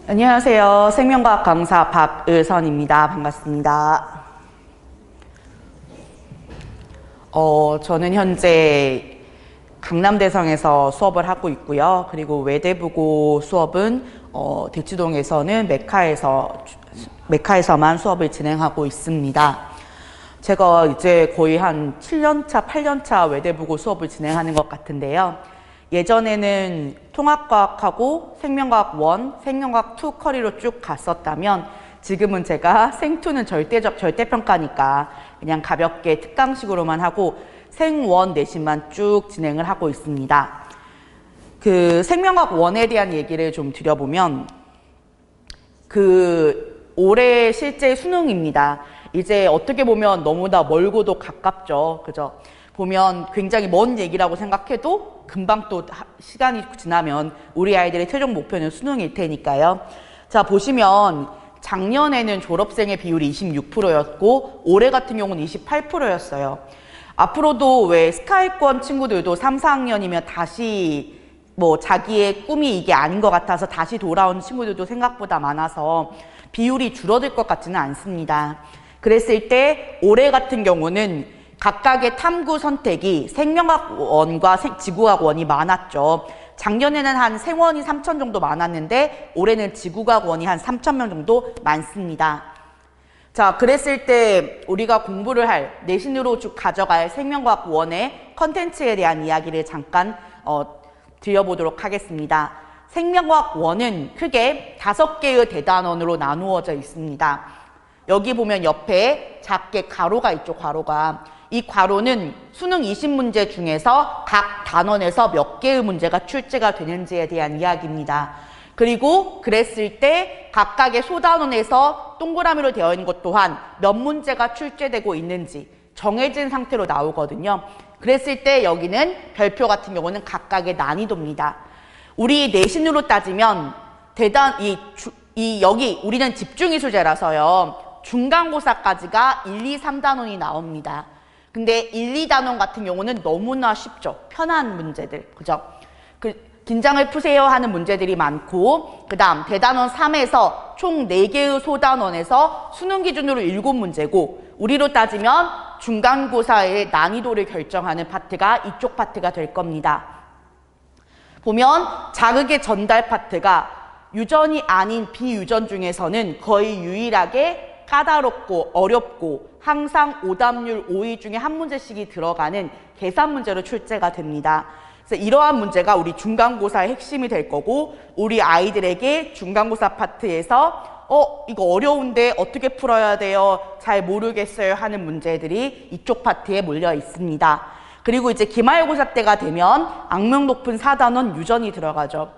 안녕하세요. 생명과학 강사 박의선입니다. 반갑습니다. 저는 현재 강남대성에서 수업을 하고 있고요. 그리고 외대부고 수업은 대치동에서는 메카에서만 수업을 진행하고 있습니다. 제가 이제 거의 한 7년차, 8년차 외대부고 수업을 진행하는 것 같은데요. 예전에는 통합과학하고 생명과학 1, 생명과학 2 커리로 쭉 갔었다면 지금은 제가 생2는 절대평가니까 그냥 가볍게 특강식으로만 하고 생1 내신만 쭉 진행을 하고 있습니다. 그 생명과학 1에 대한 얘기를 좀 드려보면 올해 실제 수능입니다. 이제 어떻게 보면 너무나 멀고도 가깝죠. 그죠? 보면 굉장히 먼 얘기라고 생각해도 금방 또 시간이 지나면 우리 아이들의 최종 목표는 수능일 테니까요. 자, 보시면 작년에는 졸업생의 비율이 26%였고 올해 같은 경우는 28%였어요. 앞으로도 왜 스카이권 친구들도 3, 4학년이면 다시 자기의 꿈이 이게 아닌 것 같아서 다시 돌아온 친구들도 생각보다 많아서 비율이 줄어들 것 같지는 않습니다. 그랬을 때 올해 같은 경우는 각각의 탐구 선택이 생명학 1과 지구학 1이 많았죠. 작년에는 한 생원이 3,000 정도 많았는데 올해는 지구학 1이 한 3,000명 정도 많습니다. 자, 그랬을 때 우리가 공부를 할 내신으로 쭉 가져갈 생명과학 1의 컨텐츠에 대한 이야기를 잠깐 드려보도록 하겠습니다. 생명과학 1은 크게 5개의 대단원으로 나누어져 있습니다. 여기 보면 옆에 작게 가로가 있죠, 가로가. 이 괄호는 수능 20문제 중에서 각 단원에서 몇 개의 문제가 출제가 되는지에 대한 이야기입니다. 그리고 그랬을 때 각각의 소단원에서 동그라미로 되어 있는 것 또한 몇 문제가 출제되고 있는지 정해진 상태로 나오거든요. 그랬을 때 여기는 별표 같은 경우는 각각의 난이도입니다. 우리 내신으로 따지면 여기 우리는 집중이수제라서요. 중간고사까지가 1, 2, 3단원이 나옵니다. 근데 1, 2단원 같은 경우는 너무나 쉽죠. 편한 문제들. 그죠? 긴장을 푸세요 하는 문제들이 많고 그 다음 대단원 3에서 총 4개의 소단원에서 수능 기준으로 7문제고 우리로 따지면 중간고사의 난이도를 결정하는 파트가 이쪽 파트가 될 겁니다. 보면 자극의 전달 파트가 유전이 아닌 비유전 중에서는 거의 유일하게 까다롭고 어렵고 항상 오답률 5위 중에 한 문제씩이 들어가는 계산 문제로 출제가 됩니다. 그래서 이러한 문제가 우리 중간고사의 핵심이 될 거고 우리 아이들에게 중간고사 파트에서 이거 어려운데 어떻게 풀어야 돼요? 잘 모르겠어요 하는 문제들이 이쪽 파트에 몰려 있습니다. 그리고 이제 기말고사 때가 되면 악명 높은 4단원 유전이 들어가죠.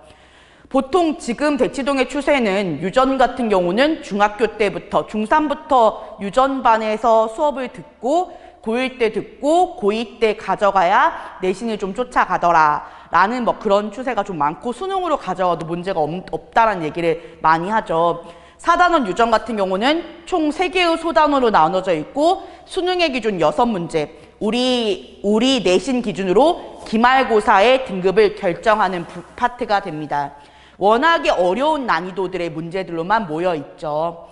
보통 지금 대치동의 추세는 유전 같은 경우는 중학교 때부터 중3부터 유전반에서 수업을 듣고 고1 때 듣고 고2 때 가져가야 내신을 좀 쫓아가더라 라는 그런 추세가 좀 많고 수능으로 가져와도 문제가 없다라는 얘기를 많이 하죠. 4단원 유전 같은 경우는 총 3개의 소단원으로 나눠져 있고 수능의 기준 6문제 우리 내신 기준으로 기말고사의 등급을 결정하는 파트가 됩니다. 워낙에 어려운 난이도들의 문제들로만 모여있죠.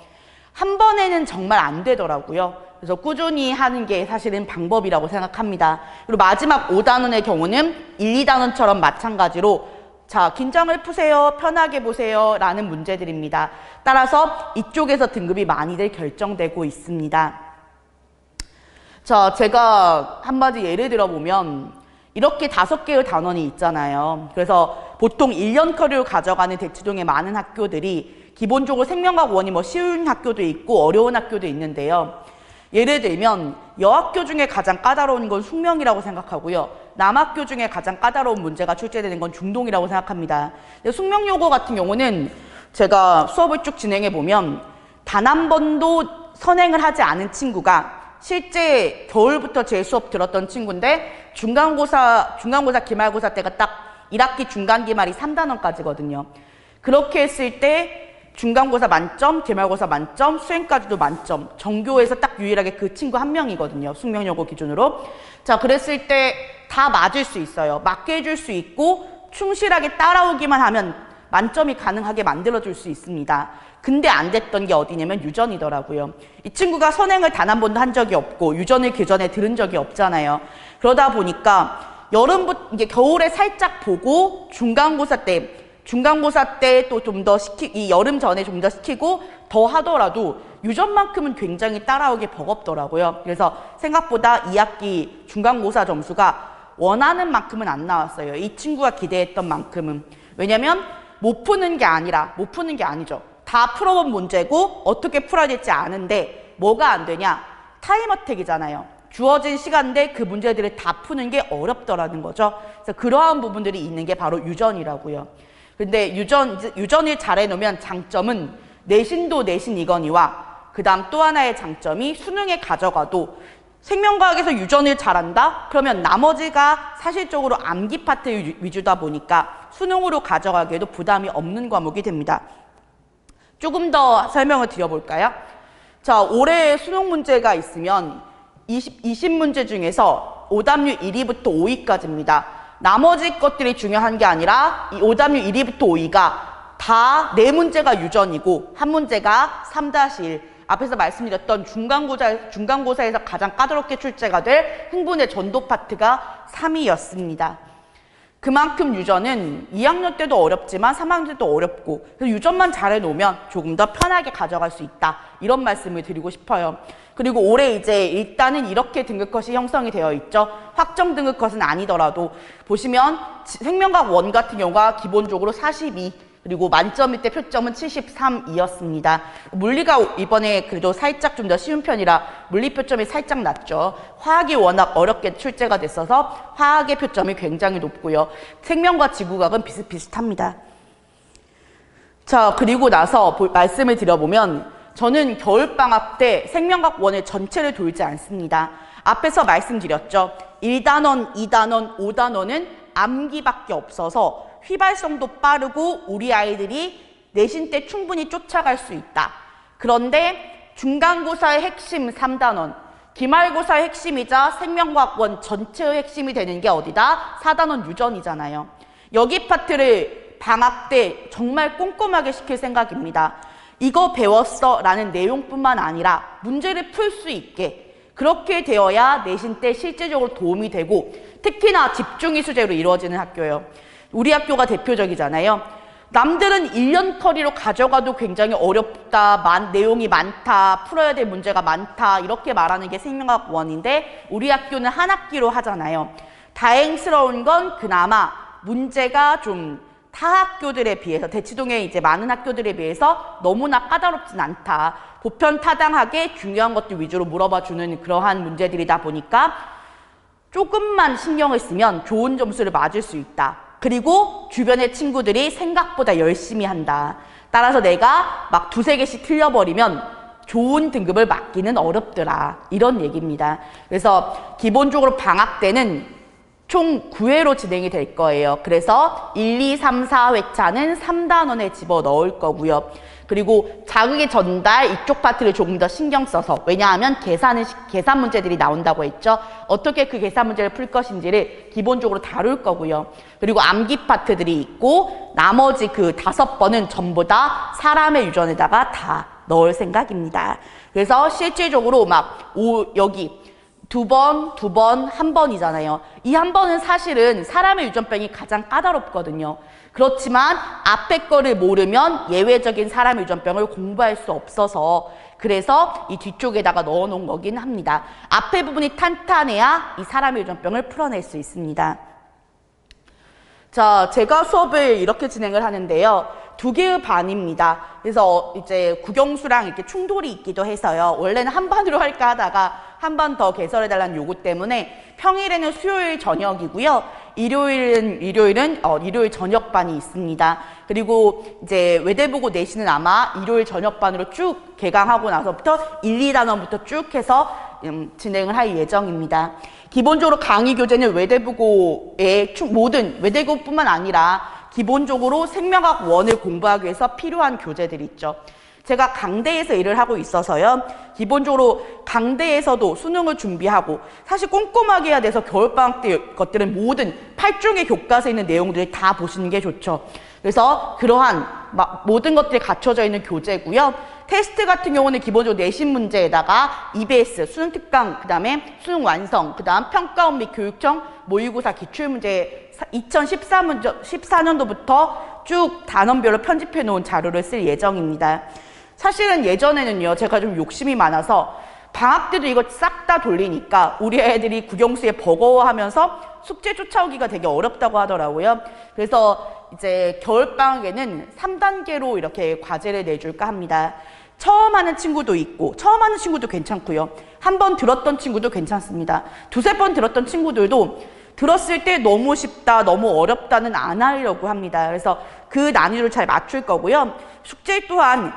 한 번에는 정말 안 되더라고요. 그래서 꾸준히 하는 게 사실은 방법이라고 생각합니다. 그리고 마지막 5단원의 경우는 1, 2단원처럼 마찬가지로 자, 긴장을 푸세요, 편하게 보세요 라는 문제들입니다. 따라서 이쪽에서 등급이 많이들 결정되고 있습니다. 자, 제가 한 가지 예를 들어보면 이렇게 5개의 단원이 있잖아요. 그래서 보통 1년 커리를 가져가는 대치동의 많은 학교들이 기본적으로 생명과학 1이 쉬운 학교도 있고 어려운 학교도 있는데요. 예를 들면 여학교 중에 가장 까다로운 건 숙명이라고 생각하고요. 남학교 중에 가장 까다로운 문제가 출제되는 건 중동이라고 생각합니다. 근데 숙명 요거 같은 경우는 제가 수업을 쭉 진행해 보면 단 한 번도 선행을 하지 않은 친구가 실제 겨울부터 제 수업 들었던 친구인데 중간고사, 기말고사 때가 딱 1학기 중간기말이 3단원까지거든요. 그렇게 했을 때 중간고사 만점, 기말고사 만점, 수행까지도 만점. 전교에서 딱 유일하게 그 친구 한 명이거든요. 숙명여고 기준으로. 자, 그랬을 때 다 맞을 수 있어요. 맞게 해줄 수 있고 충실하게 따라오기만 하면 만점이 가능하게 만들어줄 수 있습니다. 근데 안 됐던 게 어디냐면 유전이더라고요. 이 친구가 선행을 단 한 번도 한 적이 없고 유전을 그 전에 들은 적이 없잖아요. 그러다 보니까 이게 겨울에 살짝 보고 중간고사 때 또 좀 더 이 여름 전에 좀 더 시키고 더 하더라도 유전만큼은 굉장히 따라오기 버겁더라고요. 그래서 생각보다 2학기 중간고사 점수가 원하는 만큼은 안 나왔어요. 이 친구가 기대했던 만큼은. 왜냐면 못 푸는 게 아니죠. 다 풀어본 문제고 어떻게 풀어야 될지 아는데 뭐가 안 되냐? 타임어택이잖아요. 주어진 시간대 그 문제들을 다 푸는 게 어렵더라는 거죠. 그래서 그러한 부분들이 있는 게 바로 유전이라고요. 근데 유전을 잘 해놓으면 장점은 내신도 내신이거니와 그 다음 또 하나의 장점이 수능에 가져가도 생명과학에서 유전을 잘한다? 그러면 나머지가 사실적으로 암기 파트 위주다 보니까 수능으로 가져가기에도 부담이 없는 과목이 됩니다. 조금 더 설명을 드려볼까요? 자, 올해 수능 문제가 있으면 20문제 중에서 오답률 1위부터 5위까지입니다. 나머지 것들이 중요한 게 아니라 이 오답률 1위부터 5위가 다 4문제가 유전이고 한 문제가 3-1. 앞에서 말씀드렸던 중간고사에서 가장 까다롭게 출제가 될 흥분의 전도 파트가 3위였습니다. 그만큼 유전은 2학년 때도 어렵지만 3학년 때도 어렵고 유전만 잘해놓으면 조금 더 편하게 가져갈 수 있다. 이런 말씀을 드리고 싶어요. 그리고 올해 이제 일단은 이렇게 등급컷이 형성이 되어 있죠. 확정 등급컷은 아니더라도 보시면 생명과학 1 같은 경우가 기본적으로 42 그리고 만점일 때 표점은 73이었습니다. 물리가 이번에 그래도 살짝 좀 더 쉬운 편이라 물리 표점이 살짝 낮죠. 화학이 워낙 어렵게 출제가 됐어서 화학의 표점이 굉장히 높고요. 생명과 지구과학은 비슷비슷합니다. 자, 그리고 나서 말씀을 드려보면 저는 겨울방학 때 생명과학 1의 전체를 돌지 않습니다. 앞에서 말씀드렸죠. 1단원, 2단원, 5단원은 암기밖에 없어서 휘발성도 빠르고 우리 아이들이 내신 때 충분히 쫓아갈 수 있다. 그런데 중간고사의 핵심 3단원, 기말고사의 핵심이자 생명과학 1 전체의 핵심이 되는 게 어디다? 4단원 유전이잖아요. 여기 파트를 방학 때 정말 꼼꼼하게 시킬 생각입니다. 이거 배웠어 라는 내용뿐만 아니라 문제를 풀 수 있게 그렇게 되어야 내신 때 실제적으로 도움이 되고 특히나 집중이 수제로 이루어지는 학교예요. 우리 학교가 대표적이잖아요. 남들은 1년 커리로 가져가도 굉장히 어렵다, 내용이 많다, 풀어야 될 문제가 많다 이렇게 말하는 게 생명과학 1인데 우리 학교는 한 학기로 하잖아요. 다행스러운 건 그나마 문제가 좀 타 학교들에 비해서 대치동의 이제 많은 학교들에 비해서 너무나 까다롭진 않다. 보편타당하게 중요한 것들 위주로 물어봐주는 그러한 문제들이다 보니까 조금만 신경을 쓰면 좋은 점수를 맞을 수 있다. 그리고 주변의 친구들이 생각보다 열심히 한다. 따라서 내가 막 2-3개씩 틀려버리면 좋은 등급을 맞기는 어렵더라. 이런 얘기입니다. 그래서 기본적으로 방학 때는 총 9회로 진행이 될 거예요. 그래서 1, 2, 3, 4회차는 3단원에 집어넣을 거고요. 그리고 자극의 전달 이쪽 파트를 조금 더 신경 써서 왜냐하면 계산 문제들이 나온다고 했죠. 어떻게 그 계산 문제를 풀 것인지를 기본적으로 다룰 거고요. 그리고 암기 파트들이 있고 나머지 그 5번은 전부 다 사람의 유전에다가 다 넣을 생각입니다. 그래서 실질적으로 여기 2번, 1번이잖아요. 이 한 번은 사실은 사람의 유전병이 가장 까다롭거든요. 그렇지만 앞에 거를 모르면 예외적인 사람의 유전병을 공부할 수 없어서 그래서 이 뒤쪽에다가 넣어놓은 거긴 합니다. 앞에 부분이 탄탄해야 이 사람의 유전병을 풀어낼 수 있습니다. 자, 제가 수업을 이렇게 진행을 하는데요. 2개의 반입니다. 그래서 이제 국영수랑 이렇게 충돌이 있기도 해서요. 원래는 한 반으로 할까 하다가 한 번 더 개설해달라는 요구 때문에 평일에는 수요일 저녁이고요. 일요일 저녁반이 있습니다. 그리고 이제 외대보고 내신은 아마 일요일 저녁반으로 쭉 개강하고 나서부터 1, 2단원부터 쭉 해서 진행을 할 예정입니다. 기본적으로 강의 교재는 외대보고의 모든 외대보고뿐만 아니라 기본적으로 생명과학 1을 공부하기 위해서 필요한 교재들이 있죠. 제가 강대에서 일을 하고 있어서요. 기본적으로 강대에서도 수능을 준비하고 사실 꼼꼼하게 해야 돼서 겨울방학 때 것들은 모든 8종의 교과서에 있는 내용들을 다 보시는 게 좋죠. 그래서 그러한 모든 것들이 갖춰져 있는 교재고요. 테스트 같은 경우는 기본적으로 내신 문제에다가 EBS, 수능 특강, 그 다음에 수능 완성, 그 다음 평가원 및 교육청 모의고사 기출문제 2014년도부터 쭉 단원별로 편집해 놓은 자료를 쓸 예정입니다. 사실은 예전에는요, 제가 좀 욕심이 많아서 방학 때도 이거 싹 다 돌리니까 우리 애들이 국영수에 버거워하면서 숙제 쫓아오기가 되게 어렵다고 하더라고요. 그래서 이제 겨울방학에는 3단계로 이렇게 과제를 내줄까 합니다. 처음 하는 친구도 있고, 처음 하는 친구도 괜찮고요. 한 번 들었던 친구도 괜찮습니다. 두세 번 들었던 친구들도 들었을 때 너무 쉽다, 너무 어렵다는 안 하려고 합니다. 그래서 그 난이도를 잘 맞출 거고요. 숙제 또한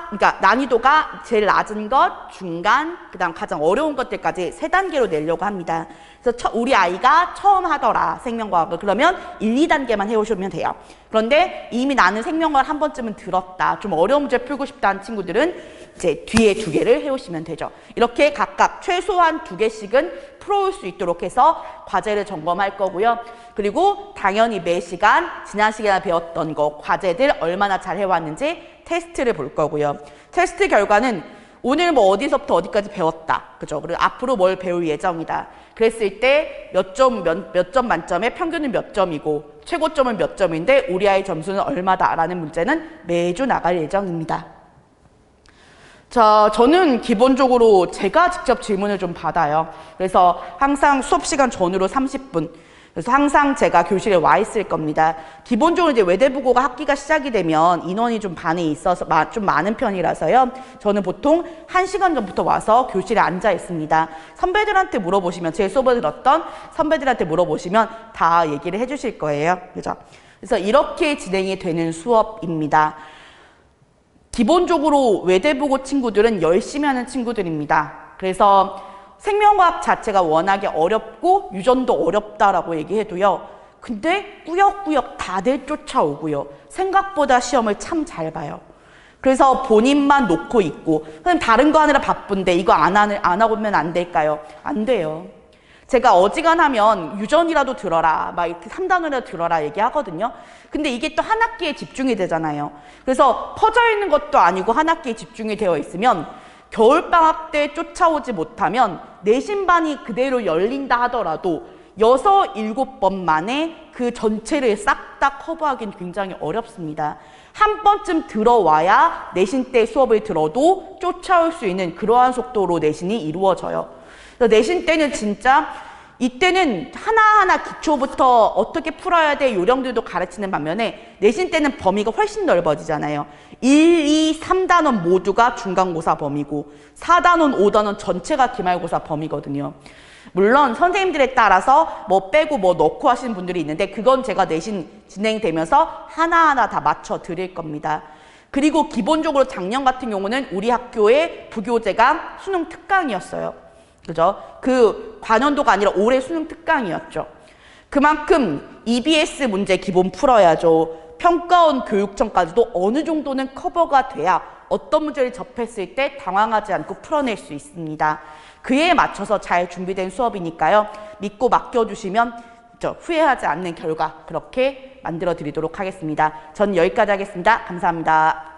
그러니까 난이도가 제일 낮은 것, 중간, 그 다음 가장 어려운 것들까지 3단계로 내려고 합니다. 그래서 우리 아이가 처음 하더라, 생명과학을. 그러면 1, 2단계만 해오시면 돼요. 그런데 이미 나는 생명과학을 한 번쯤은 들었다, 좀 어려운 문제 풀고 싶다는 친구들은 이제 뒤에 2개를 해오시면 되죠. 이렇게 각각 최소한 2개씩은 풀어올 수 있도록 해서 과제를 점검할 거고요. 그리고 당연히 매 시간 지난 시간에 배웠던 거, 과제들 얼마나 잘 해왔는지 테스트를 볼 거고요. 테스트 결과는 오늘 뭐 어디서부터 어디까지 배웠다, 그죠? 그리고 앞으로 뭘 배울 예정이다. 그랬을 때 몇 점 만점에 평균은 몇 점이고 최고점은 몇 점인데 우리 아이 점수는 얼마다라는 문제는 매주 나갈 예정입니다. 자, 저는 기본적으로 제가 직접 질문을 좀 받아요. 그래서 항상 수업 시간 전후로 30분. 그래서 항상 제가 교실에 와 있을 겁니다. 기본적으로 이제 외대부고가 학기가 시작이 되면 인원이 좀 반이 있어서 좀 많은 편이라서요. 저는 보통 1시간 전부터 와서 교실에 앉아 있습니다. 선배들한테 물어보시면, 제 수업을 들었던 선배들한테 물어보시면 다 얘기를 해주실 거예요. 그죠? 그래서 이렇게 진행이 되는 수업입니다. 기본적으로 외대부고 친구들은 열심히 하는 친구들입니다. 그래서 생명과학 자체가 워낙에 어렵고 유전도 어렵다라고 얘기해도요. 근데 꾸역꾸역 다들 쫓아오고요. 생각보다 시험을 참 잘 봐요. 그래서 본인만 놓고 있고, 그럼 다른 거 하느라 바쁜데 이거 안 하고 오면 안 될까요? 안 돼요. 제가 어지간하면 유전이라도 들어라, 막 이렇게 3단원이라도 들어라 얘기하거든요. 근데 이게 또 한 학기에 집중이 되잖아요. 그래서 퍼져 있는 것도 아니고 한 학기에 집중이 되어 있으면 겨울방학 때 쫓아오지 못하면 내신반이 그대로 열린다 하더라도 6, 7번 만에 그 전체를 싹 다 커버하기는 굉장히 어렵습니다. 한 번쯤 들어와야 내신 때 수업을 들어도 쫓아올 수 있는 그러한 속도로 내신이 이루어져요. 그래서 내신 때는 진짜 이때는 하나하나 기초부터 어떻게 풀어야 돼 요령들도 가르치는 반면에 내신 때는 범위가 훨씬 넓어지잖아요. 1, 2, 3단원 모두가 중간고사 범위고 4단원, 5단원 전체가 기말고사 범위거든요. 물론 선생님들에 따라서 뭐 빼고 뭐 넣고 하시는 분들이 있는데 그건 제가 내신 진행되면서 하나하나 다 맞춰 드릴 겁니다. 그리고 기본적으로 작년 같은 경우는 우리 학교의 부교재가 수능 특강이었어요. 그죠? 그 관연도가 아니라 올해 수능 특강이었죠. 그만큼 EBS 문제 기본 풀어야죠. 평가원 교육청까지도 어느 정도는 커버가 돼야 어떤 문제를 접했을 때 당황하지 않고 풀어낼 수 있습니다. 그에 맞춰서 잘 준비된 수업이니까요. 믿고 맡겨주시면 후회하지 않는 결과 그렇게 만들어 드리도록 하겠습니다. 전 여기까지 하겠습니다. 감사합니다.